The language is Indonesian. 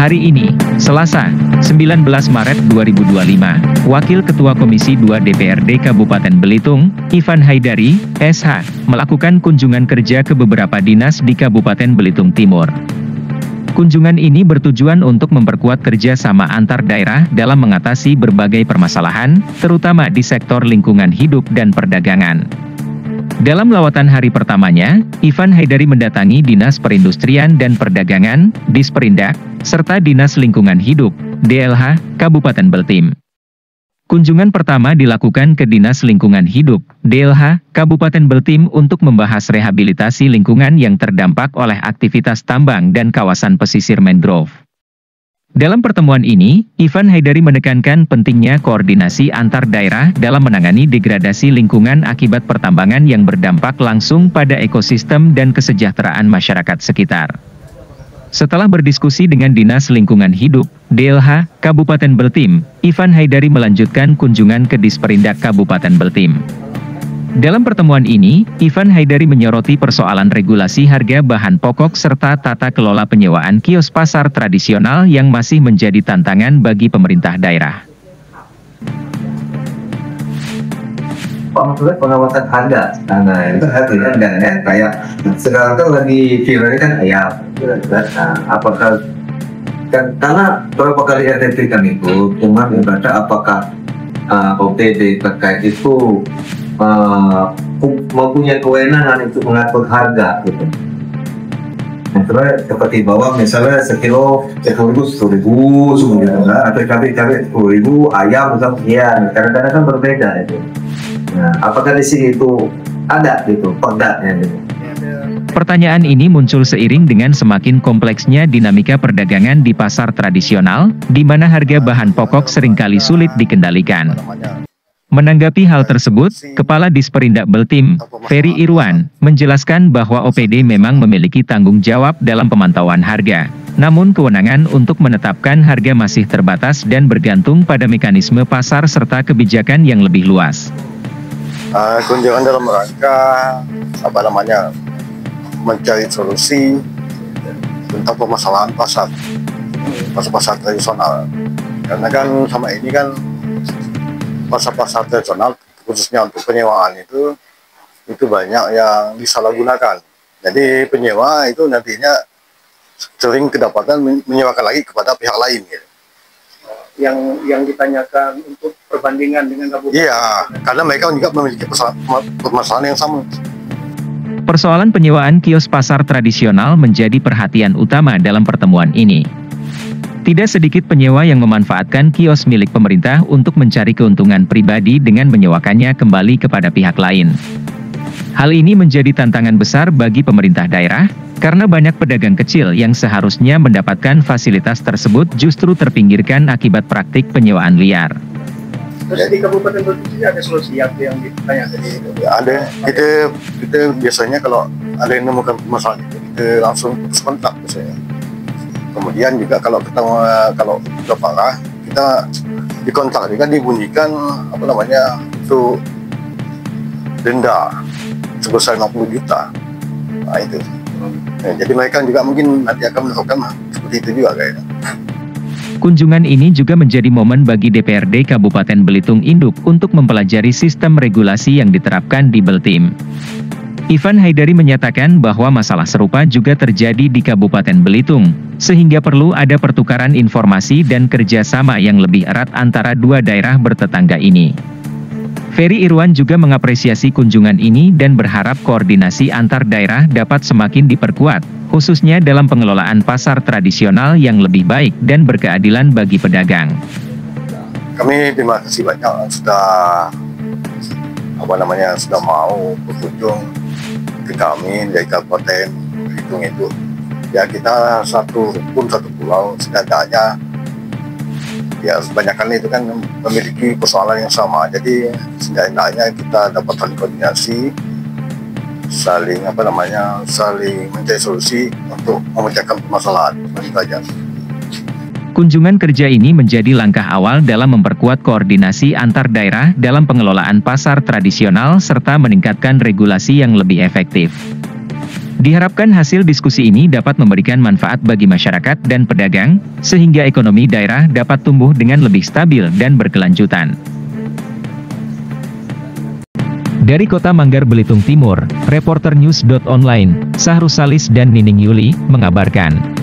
Hari ini, Selasa, 19 Maret 2025, Wakil Ketua Komisi 2 DPRD Kabupaten Belitung, Ivan Haidari, SH, melakukan kunjungan kerja ke beberapa dinas di Kabupaten Belitung Timur. Kunjungan ini bertujuan untuk memperkuat kerjasama antar daerah dalam mengatasi berbagai permasalahan, terutama di sektor lingkungan hidup dan perdagangan. Dalam lawatan hari pertamanya, Ivan Haidari mendatangi Dinas Perindustrian dan Perdagangan, Disperindak, serta Dinas Lingkungan Hidup, DLH, Kabupaten Beltim. Kunjungan pertama dilakukan ke Dinas Lingkungan Hidup, DLH, Kabupaten Beltim untuk membahas rehabilitasi lingkungan yang terdampak oleh aktivitas tambang dan kawasan pesisir mangrove. Dalam pertemuan ini, Ivan Haidari menekankan pentingnya koordinasi antar daerah dalam menangani degradasi lingkungan akibat pertambangan yang berdampak langsung pada ekosistem dan kesejahteraan masyarakat sekitar. Setelah berdiskusi dengan Dinas Lingkungan Hidup, DLH, Kabupaten Beltim, Ivan Haidari melanjutkan kunjungan ke Disperindak Kabupaten Beltim. Dalam pertemuan ini, Ivan Haidari menyoroti persoalan regulasi harga bahan pokok serta tata kelola penyewaan kios pasar tradisional yang masih menjadi tantangan bagi pemerintah daerah. Maksudnya pengawasan harga, nah itu harganya enggak kayak sekarang kan lagi viral kan ayam, nah, apakah kan karena beberapa kali RT kan itu cuma ibaratnya apakah OPD terkait itu mempunyai kewenangan untuk mengatur harga gitu. Misalnya seperti bawang misalnya sekilo 10.000 atau cabai 10.000, ayam misalnya sekian, kadang-kadang kan berbeda itu. Nah, apakah di sini itu ada gitu perdanya gitu? Pertanyaan ini muncul seiring dengan semakin kompleksnya dinamika perdagangan di pasar tradisional, di mana harga bahan pokok seringkali sulit dikendalikan. Menanggapi hal tersebut, Kepala Disperindak Beltim, Ferry Irwan, menjelaskan bahwa OPD memang memiliki tanggung jawab dalam pemantauan harga. Namun kewenangan untuk menetapkan harga masih terbatas dan bergantung pada mekanisme pasar serta kebijakan yang lebih luas. Kunjungan dalam rangka mencari solusi tentang permasalahan pasar tradisional. Karena kan sama ini kan pasar tradisional khususnya untuk penyewaan itu banyak yang disalahgunakan. Jadi penyewa itu nantinya sering kedapatan menyewakan lagi kepada pihak lain. Gitu. Yang ditanyakan untuk perbandingan dengan kabupaten. Iya, karena mereka juga memiliki permasalahan yang sama. Persoalan penyewaan kios pasar tradisional menjadi perhatian utama dalam pertemuan ini. Tidak sedikit penyewa yang memanfaatkan kios milik pemerintah untuk mencari keuntungan pribadi dengan menyewakannya kembali kepada pihak lain. Hal ini menjadi tantangan besar bagi pemerintah daerah, karena banyak pedagang kecil yang seharusnya mendapatkan fasilitas tersebut justru terpinggirkan akibat praktik penyewaan liar. Terus di Kabupaten Beltim ada solusi yang ditanyakan tadi? Ya, ada. Kita biasanya kalau ada yang menemukan masalah itu, kita langsung putus kontak biasanya. Kemudian juga kalau sudah parah, kita dikontak juga dibunyikan itu denda sebesar 50 juta. Nah itu. Ya, jadi mereka juga mungkin nanti akan melakukan seperti itu juga kayaknya. Kunjungan ini juga menjadi momen bagi DPRD Kabupaten Belitung Induk untuk mempelajari sistem regulasi yang diterapkan di Beltim. Ivan Haidari menyatakan bahwa masalah serupa juga terjadi di Kabupaten Belitung, sehingga perlu ada pertukaran informasi dan kerjasama yang lebih erat antara dua daerah bertetangga ini. Ferry Irwan juga mengapresiasi kunjungan ini dan berharap koordinasi antar daerah dapat semakin diperkuat, khususnya dalam pengelolaan pasar tradisional yang lebih baik dan berkeadilan bagi pedagang. Kami terima kasih banyak sudah mau berkunjung ke kami dari Kabupaten Belitung itu. Ya kita satu pulau setidaknya. Ya kebanyakan itu kan memiliki persoalan yang sama, jadi setidaknya kita dapat saling koordinasi, saling mencari solusi untuk memecahkan permasalahan. Kunjungan kerja ini menjadi langkah awal dalam memperkuat koordinasi antar daerah dalam pengelolaan pasar tradisional serta meningkatkan regulasi yang lebih efektif. Diharapkan hasil diskusi ini dapat memberikan manfaat bagi masyarakat dan pedagang, sehingga ekonomi daerah dapat tumbuh dengan lebih stabil dan berkelanjutan. Dari Kota Manggar Belitung Timur, Reporter News.online, Sahrus Salis dan Nining Yuli, mengabarkan.